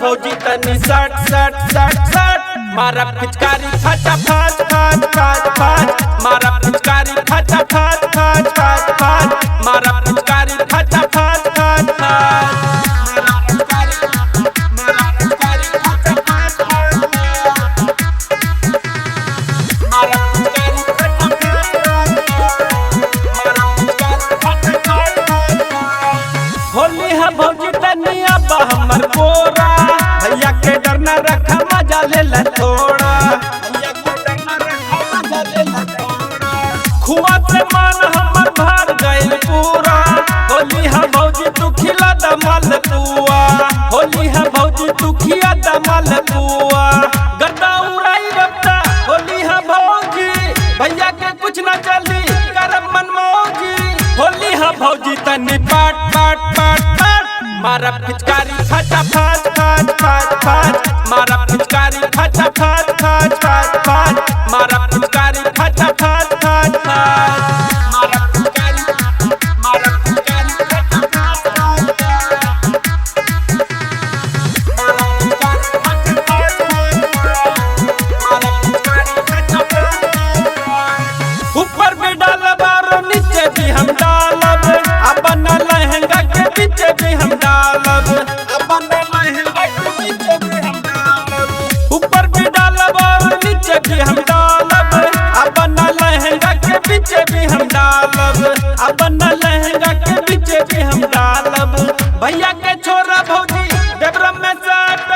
भौजी तनी सट सट सट सट मारा पिचकारी फटा फट फट फट फट मारा पिचकारी फटा फट फट फट फट मारा पिचकारी फटा फट फट फट होली है भौजी तनिया बा हमर कोरा भैया के डर न रखा मजा ले ल थोड़ा खुआ से मान हमर भर गइल पूरा होली है भौजी तू खिला दमल पुआ होली है भौजी तू खिया दमल पुआ गद्दा उड़ाई रफ्ता होली है भौजी भैया के कुछ न चली करब मनमौजी होली है भौजी तनी पाट पाट पाट पाट मारा पिचकारी फटा फट फट फट फट मारा पिचकारी फटा फट फट फट फट मारा पिचकारी फटा फट फट फट मारा पिचकारी फटा फट ऊपर भी डालब और नीचे भी हम डालब अपन लहंगा के पीछे भी हम डालब अपन लहंगा के पीछे भी हम डालब ऊपर भी डालब और नीचे भी हम डालब अपन लहंगा के पीछे भी हम डालब अपन लहंगा के पीछे भी हम डालब भैया के छोरा भौजी देवरम में साट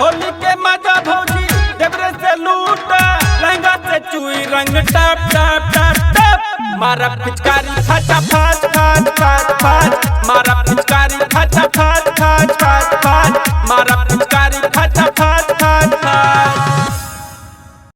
होली के मजा भौजी देवरे से लूट लहंगा से चुई रंग टप टप टप टप मारा पिचकारी फटा फट फट फट फट मारा